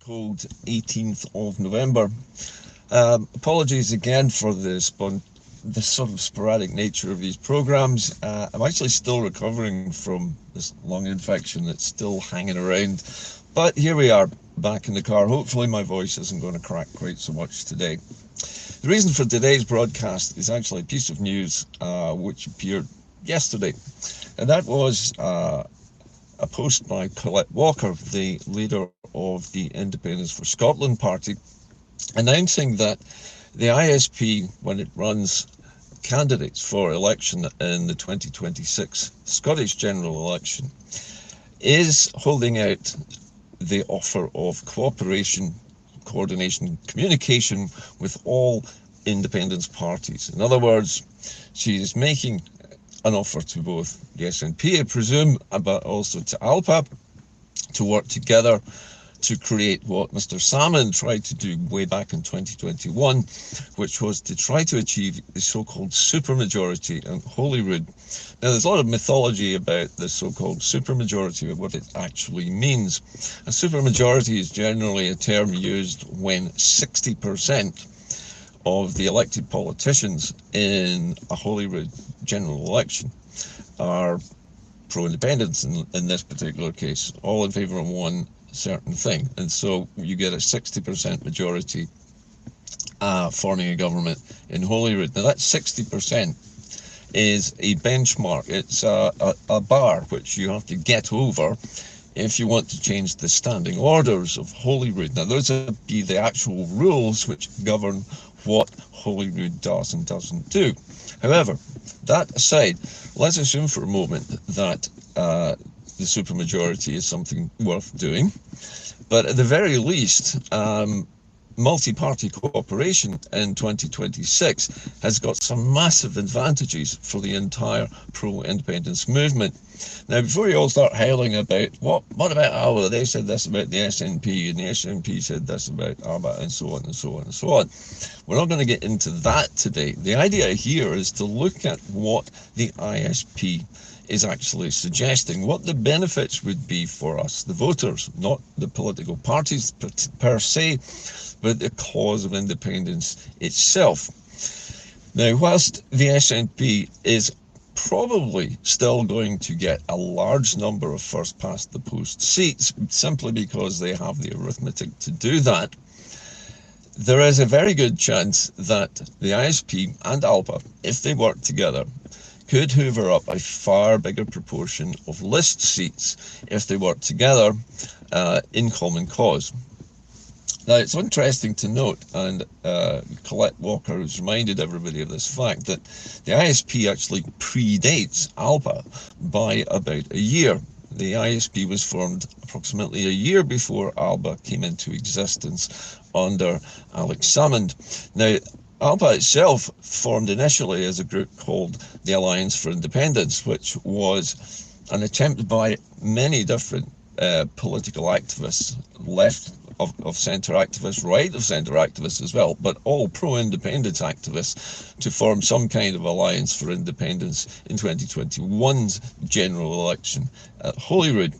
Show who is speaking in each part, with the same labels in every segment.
Speaker 1: cold 18th of November. Apologies again for the sort of sporadic nature of these programs. I'm actually still recovering from this lung infection that's still hanging around, but here we are, back in the car. Hopefully my voice isn't going to crack quite so much today. The reason for today's broadcast is actually a piece of news which appeared yesterday, and that was a post by Colette Walker, the leader of the Independence for Scotland party, announcing that the ISP, when it runs candidates for election in the 2026 Scottish general election, is holding out the offer of cooperation, coordination, communication with all independence parties. In other words, she is making an offer to both the SNP, I presume, but also to ALPA, to work together to create what Mr. Salmon tried to do way back in 2021, which was to try to achieve the so-called supermajority in Holyrood. Now, there's a lot of mythology about the so-called supermajority and what it actually means. A supermajority is generally a term used when 60% of the elected politicians in a Holyrood general election are pro-independence in this particular case, all in favour of one certain thing, and so you get a 60% majority forming a government in Holyrood. Now that 60% is a benchmark. It's a bar which you have to get over if you want to change the standing orders of Holyrood. Now those would be the actual rules which govern what Holyrood does and doesn't do. However, that aside, let's assume for a moment that the supermajority is something worth doing, but at the very least, multi-party cooperation in 2026 has got some massive advantages for the entire pro-independence movement. Now, before you all start howling about, what about ALBA? They said this about the SNP, and the SNP said this about ALBA, and so on and so on and so on. We're not going to get into that today. The idea here is to look at what the ISP is actually suggesting, what the benefits would be for us, the voters, not the political parties per se, but the cause of independence itself. Now, whilst the SNP is probably still going to get a large number of first past the post seats, simply because they have the arithmetic to do that, there is a very good chance that the ISP and ALPA, if they work together, could hoover up a far bigger proportion of list seats if they work together in common cause. Now, it's interesting to note, and Colette Walker has reminded everybody of this fact, that the ISP actually predates ALPA by about a year. The ISP was formed approximately a year before ALPA came into existence under Alex Salmond. Now, ALPA itself formed initially as a group called the Alliance for Independence, which was an attempt by many different political activists, left of centre activists, right of centre activists as well, but all pro-independence activists, to form some kind of alliance for independence in 2021's general election at Holyrood.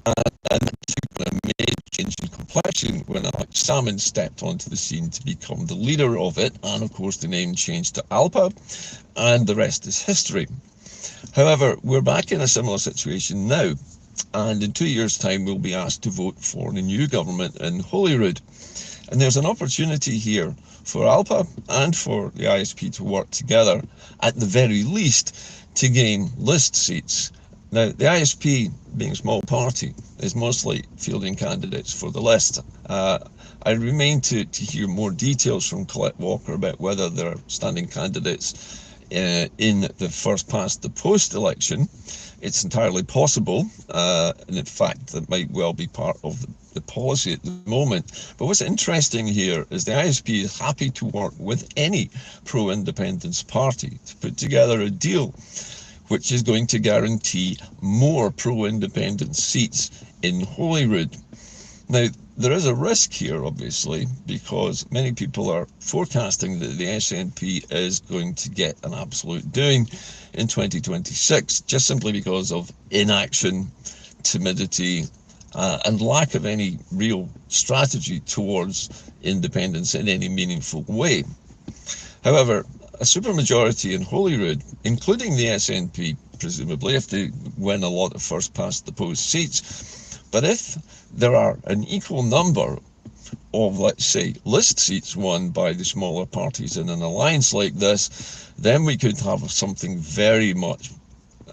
Speaker 1: And that took a major change in complexion when Alex Salmond stepped onto the scene to become the leader of it, and of course the name changed to ALPA, and the rest is history. However, we're back in a similar situation now, and in 2 years' time we'll be asked to vote for a new government in Holyrood. And there's an opportunity here for ALPA and for the ISP to work together, at the very least, to gain list seats. Now, the ISP, being a small party, is mostly fielding candidates for the list. I remain to hear more details from Colette Walker about whether there are standing candidates in the first past the post election. It's entirely possible, and in fact that might well be part of the policy at the moment. But what's interesting here is the ISP is happy to work with any pro-independence party to put together a deal which is going to guarantee more pro-independence seats in Holyrood. Now, there is a risk here, obviously, because many people are forecasting that the SNP is going to get an absolute doing in 2026, just simply because of inaction, timidity, and lack of any real strategy towards independence in any meaningful way. However, a supermajority in Holyrood, including the SNP, presumably, if they win a lot of first past the post seats, but if there are an equal number of, let's say, list seats won by the smaller parties in an alliance like this, then we could have something very much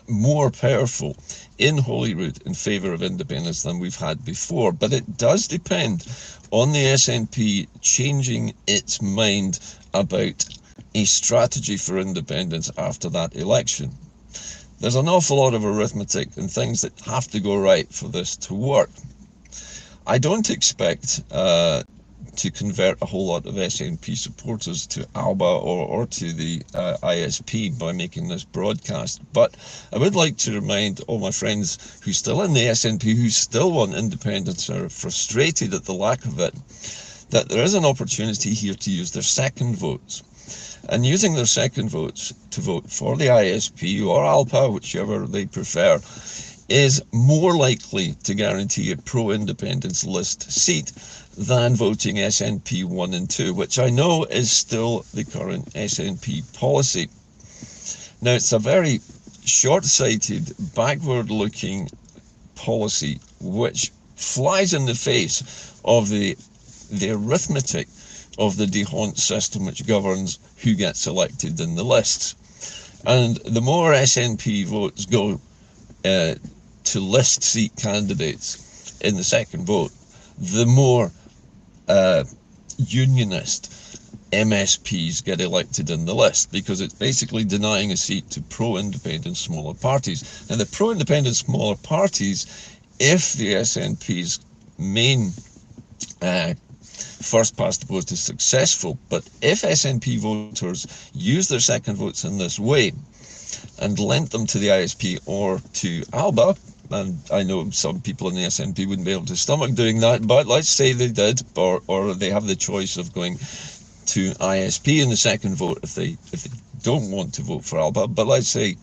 Speaker 1: more powerful in Holyrood in favour of independence than we've had before. But it does depend on the SNP changing its mind about a strategy for independence after that election. There's an awful lot of arithmetic and things that have to go right for this to work. I don't expect to convert a whole lot of SNP supporters to ALBA or to the ISP by making this broadcast, but I would like to remind all my friends who are still in the SNP, who still want independence, are frustrated at the lack of it, that there is an opportunity here to use their second votes. And using their second votes to vote for the ISP or ALPA, whichever they prefer, is more likely to guarantee a pro-independence list seat than voting SNP 1 and 2, which I know is still the current SNP policy. Now, it's a very short-sighted, backward-looking policy which flies in the face of the arithmetic of the D'Hondt system, which governs who gets elected in the lists. And the more SNP votes go to list seat candidates in the second vote, the more unionist MSPs get elected in the list, because it's basically denying a seat to pro-independent smaller parties. Now, the pro-independent smaller parties, if the SNP's main first past the post is successful, but if SNP voters use their second votes in this way and lent them to the ISP or to ALBA, and I know some people in the SNP wouldn't be able to stomach doing that, but let's say they did, or they have the choice of going to ISP in the second vote if they don't want to vote for ALBA, but let's say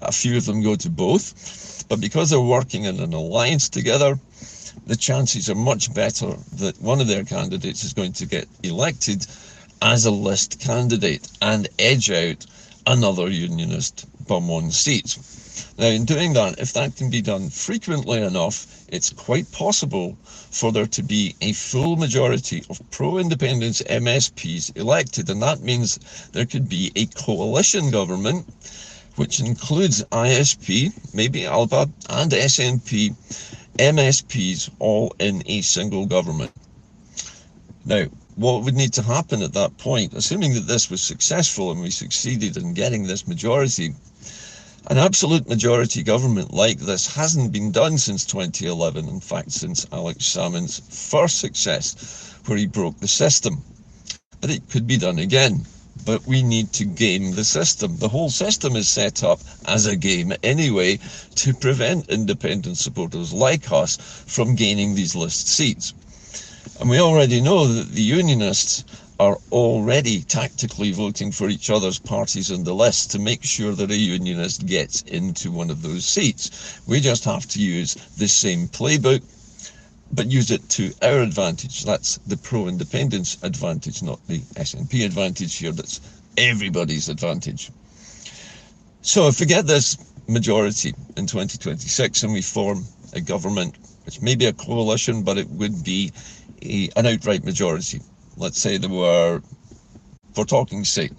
Speaker 1: a few of them go to both, but because they're working in an alliance together, the chances are much better that one of their candidates is going to get elected as a list candidate and edge out another unionist bum on seats. Now, in doing that, if that can be done frequently enough, it's quite possible for there to be a full majority of pro-independence MSPs elected, and that means there could be a coalition government which includes ISP, maybe ALBA, and SNP MSPs all in a single government. Now, what would need to happen at that point, assuming that this was successful and we succeeded in getting this majority, an absolute majority government like this hasn't been done since 2011, in fact since Alex Salmond's first success where he broke the system. But it could be done again. But we need to game the system. The whole system is set up as a game anyway to prevent independent supporters like us from gaining these list seats. And we already know that the unionists are already tactically voting for each other's parties in the list to make sure that a unionist gets into one of those seats. We just have to use the same playbook, but use it to our advantage. That's the pro-independence advantage, not the SNP advantage here. That's everybody's advantage. So if we get this majority in 2026 and we form a government, which may be a coalition, but it would be an outright majority. Let's say there were, for talking's sake,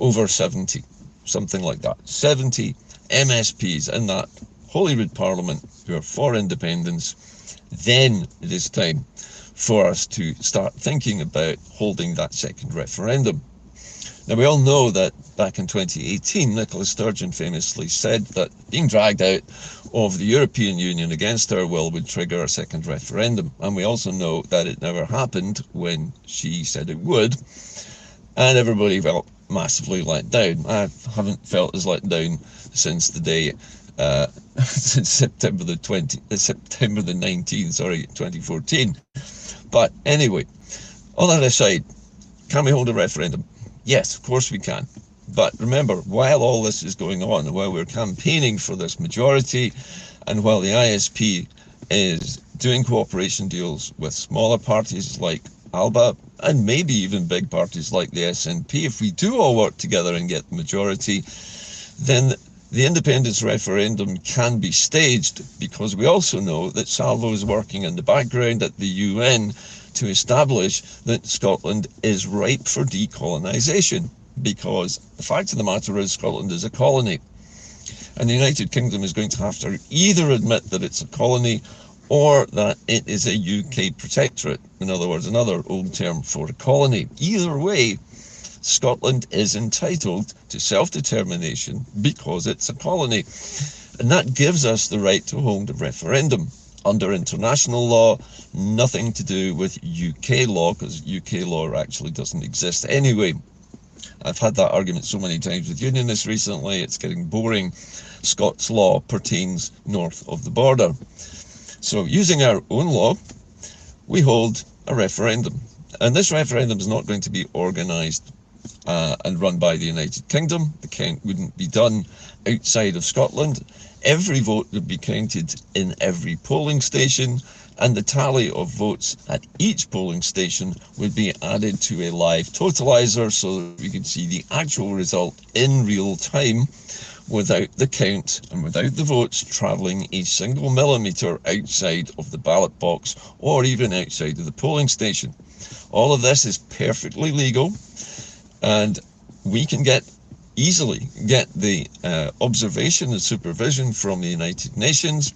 Speaker 1: over 70, something like that. 70 MSPs in that Holyrood Parliament who are for independence. Then it is time for us to start thinking about holding that second referendum. Now, we all know that back in 2018, Nicola Sturgeon famously said that being dragged out of the European Union against our will would trigger a second referendum. And we also know that it never happened when she said it would. And everybody felt massively let down. I haven't felt as let down since the day, since September the 19th, 2014. But anyway, all that aside, can we hold a referendum? Yes, of course we can. But remember, while all this is going on, while we're campaigning for this majority, and while the ISP is doing cooperation deals with smaller parties like ALBA, and maybe even big parties like the SNP. If we do all work together and get the majority, then the independence referendum can be staged, because we also know that SALVO is working in the background at the UN to establish that Scotland is ripe for decolonisation, because the fact of the matter is Scotland is a colony, and the United Kingdom is going to have to either admit that it's a colony or that it is a UK protectorate. In other words, another old term for a colony. Either way, Scotland is entitled to self-determination because it's a colony, and that gives us the right to hold a referendum. Under international law, nothing to do with UK law, because UK law actually doesn't exist anyway. I've had that argument so many times with unionists recently, it's getting boring. Scots law pertains north of the border. So using our own law, we hold a referendum. And this referendum is not going to be organised and run by the United Kingdom. The count wouldn't be done outside of Scotland. Every vote would be counted in every polling station, and the tally of votes at each polling station would be added to a live totalizer so that we could see the actual result in real time, without the count and without the votes travelling a single millimetre outside of the ballot box or even outside of the polling station. All of this is perfectly legal, and we can easily get the observation and supervision from the United Nations,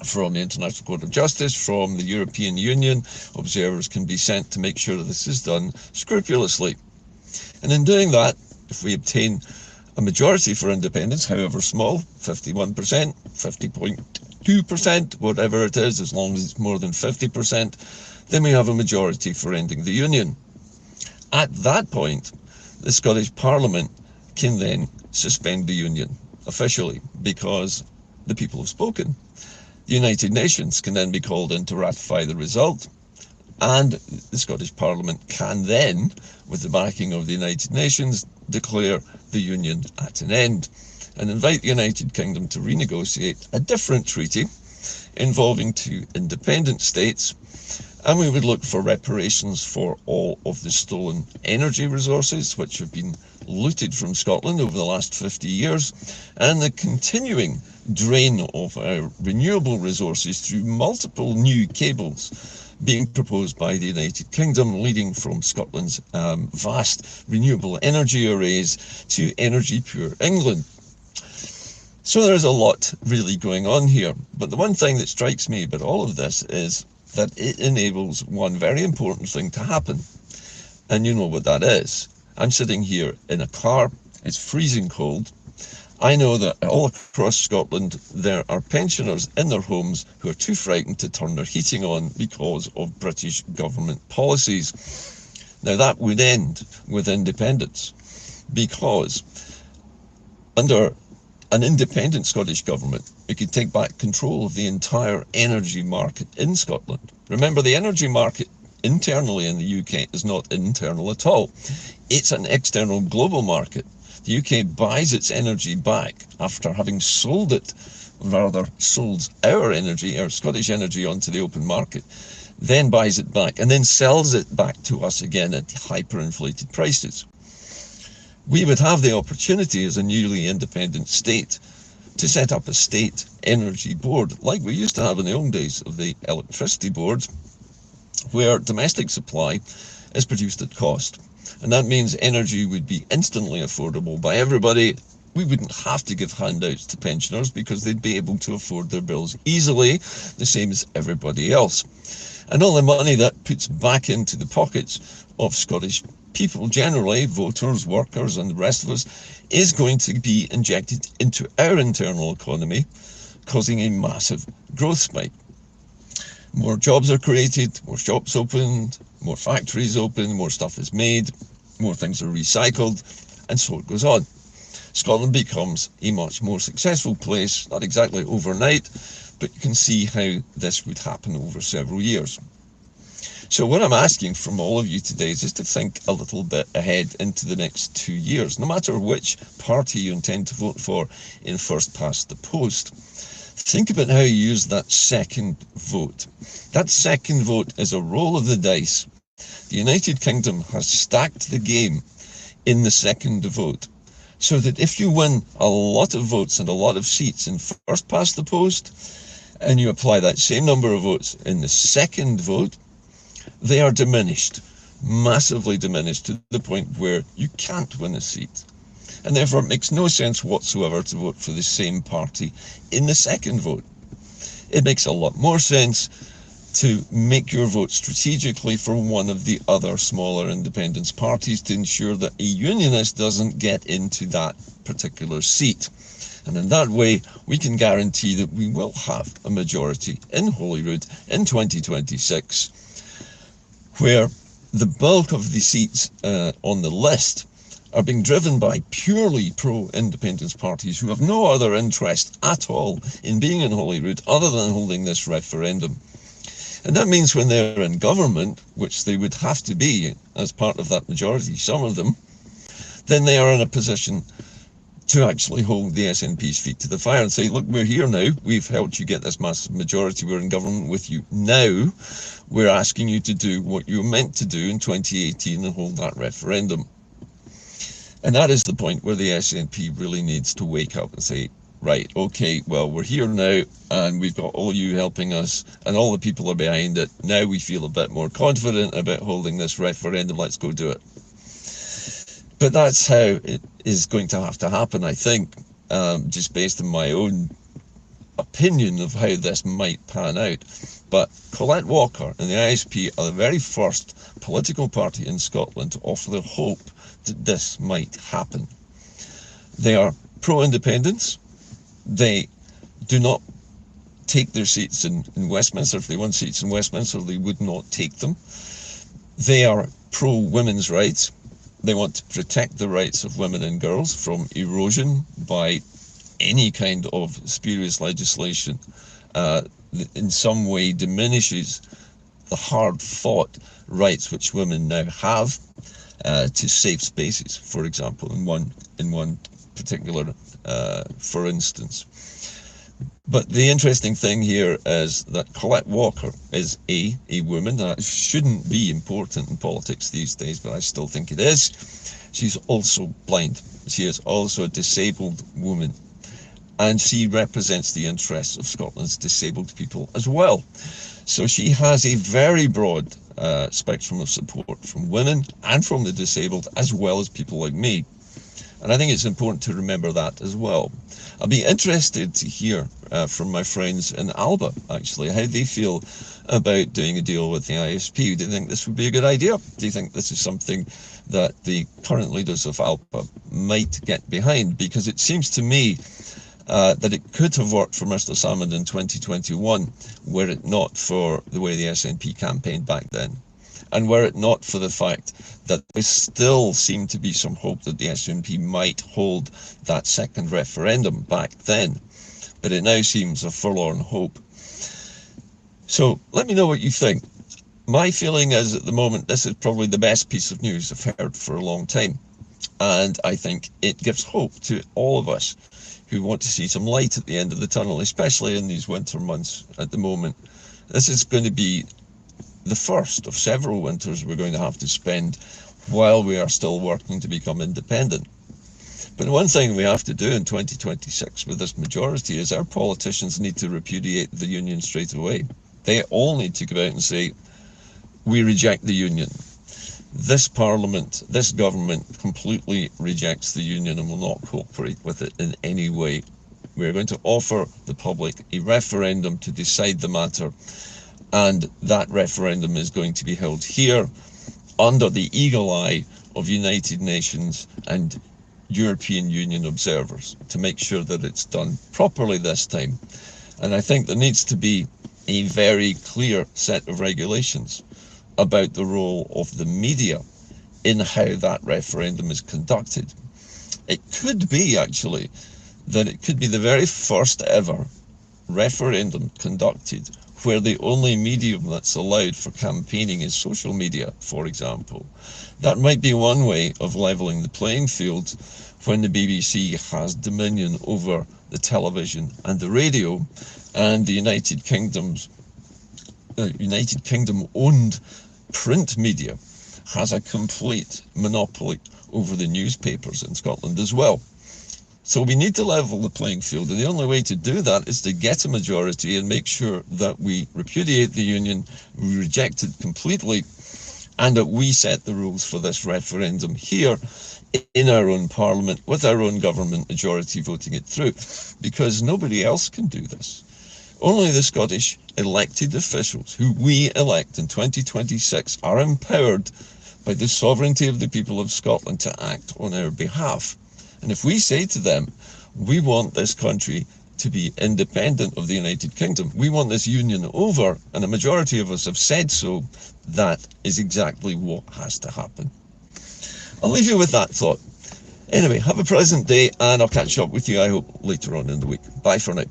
Speaker 1: from the International Court of Justice, from the European Union. Observers can be sent to make sure that this is done scrupulously. And in doing that, if we obtain a majority for independence, however small, 51%, 50.2%, whatever it is, as long as it's more than 50%, then we have a majority for ending the Union. At that point, the Scottish Parliament can then suspend the Union officially, because the people have spoken. The United Nations can then be called in to ratify the result, and the Scottish Parliament can then, with the backing of the United Nations, declare the Union at an end and invite the United Kingdom to renegotiate a different treaty involving two independent states, and we would look for reparations for all of the stolen energy resources which have been looted from Scotland over the last 50 years, and the continuing drain of our renewable resources through multiple new cables being proposed by the United Kingdom, leading from Scotland's vast renewable energy arrays to energy pure England. So there's a lot really going on here, but the one thing that strikes me about all of this is that it enables one very important thing to happen, and you know what that is. I'm sitting here in a car, it's freezing cold. I know that all across Scotland there are pensioners in their homes who are too frightened to turn their heating on because of British government policies. Now that would end with independence, because under an independent Scottish government, we could take back control of the entire energy market in Scotland. Remember, the energy market internally in the UK is not internal at all. It's an external global market. The UK buys its energy back after having sold our energy, our Scottish energy, onto the open market, then buys it back and then sells it back to us again at hyperinflated prices. We would have the opportunity as a newly independent state to set up a state energy board, like we used to have in the old days of the electricity board, where domestic supply is produced at cost. And that means energy would be instantly affordable by everybody. We wouldn't have to give handouts to pensioners because they'd be able to afford their bills easily, the same as everybody else. And all the money that puts back into the pockets of Scottish people generally, voters, workers, and the rest of us, is going to be injected into our internal economy, causing a massive growth spike. More jobs are created, more shops opened, more factories open, more stuff is made, more things are recycled, and so it goes on. Scotland becomes a much more successful place, not exactly overnight, but you can see how this would happen over several years. So what I'm asking from all of you today is just to think a little bit ahead into the next 2 years, no matter which party you intend to vote for in first past the post. think about how you use that second vote. That second vote is a roll of the dice. The United Kingdom has stacked the game in the second vote, so that if you win a lot of votes and a lot of seats in first past the post, and you apply that same number of votes in the second vote, they are diminished, massively diminished, to the point where you can't win a seat. And therefore it makes no sense whatsoever to vote for the same party in the second vote. It makes a lot more sense to make your vote strategically for one of the other smaller independence parties to ensure that a unionist doesn't get into that particular seat. And in that way, we can guarantee that we will have a majority in Holyrood in 2026, where the bulk of the seats on the list are being driven by purely pro-independence parties who have no other interest at all in being in Holyrood other than holding this referendum. And that means when they're in government, which they would have to be as part of that majority, some of them, then they are in a position to actually hold the SNP's feet to the fire and say, look, we're here now, we've helped you get this massive majority, we're in government with you now, we're asking you to do what you were meant to do in 2018 and hold that referendum. And that is the point where the SNP really needs to wake up and say, right, okay, well, we're here now and we've got all you helping us and all the people are behind it. Now we feel a bit more confident about holding this referendum. Let's go do it. But that's how it is going to have to happen, I think, just based on my own opinion of how this might pan out. But Colette Walker and the ISP are the very first political party in Scotland to offer the hope that this might happen. They are pro-independence. They do not take their seats in Westminster. If they won seats in Westminster, they would not take them. They are pro-women's rights. They want to protect the rights of women and girls from erosion by any kind of spurious legislation that in some way diminishes the hard-fought rights which women now have to safe spaces, for example, in one particular, for instance. But the interesting thing here is that Colette Walker is a woman. That shouldn't be important in politics these days, but I still think it is. She's also blind. She is also a disabled woman. And she represents the interests of Scotland's disabled people as well. So she has a very broad spectrum of support from women and from the disabled, as well as people like me. And I think it's important to remember that as well. I'll be interested to hear from my friends in Alba, actually, how they feel about doing a deal with the ISP. Do you think this would be a good idea? Do you think this is something that the current leaders of Alba might get behind? Because it seems to me that it could have worked for Mr. Salmond in 2021, were it not for the way the SNP campaigned back then. And were it not for the fact that there still seemed to be some hope that the SNP might hold that second referendum back then. But it now seems a forlorn hope. So let me know what you think. My feeling is at the moment this is probably the best piece of news I've heard for a long time. And I think it gives hope to all of us who want to see some light at the end of the tunnel, especially in these winter months at the moment. This is going to be the first of several winters we're going to have to spend while we are still working to become independent. But one thing we have to do in 2026 with this majority is our politicians need to repudiate the union straight away. They all need to go out and say, we reject the union. This parliament, this government completely rejects the union and will not cooperate with it in any way. We're going to offer the public a referendum to decide the matter, and that referendum is going to be held here under the eagle eye of United Nations and European Union observers to make sure that it's done properly this time. And I think there needs to be a very clear set of regulations about the role of the media in how that referendum is conducted. It could be actually that it could be the very first ever referendum conducted where the only medium that's allowed for campaigning is social media, for example. That might be one way of levelling the playing field when the BBC has dominion over the television and the radio, and the United Kingdom owned print media has a complete monopoly over the newspapers in Scotland as well. So we need to level the playing field, and the only way to do that is to get a majority and make sure that we repudiate the union, we reject it completely, and that we set the rules for this referendum here in our own parliament with our own government majority voting it through, because nobody else can do this. Only the Scottish elected officials who we elect in 2026 are empowered by the sovereignty of the people of Scotland to act on our behalf. And if we say to them, we want this country to be independent of the United Kingdom, we want this union over, and a majority of us have said so, that is exactly what has to happen. I'll leave you with that thought. Anyway, have a pleasant day, and I'll catch up with you, I hope, later on in the week. Bye for now.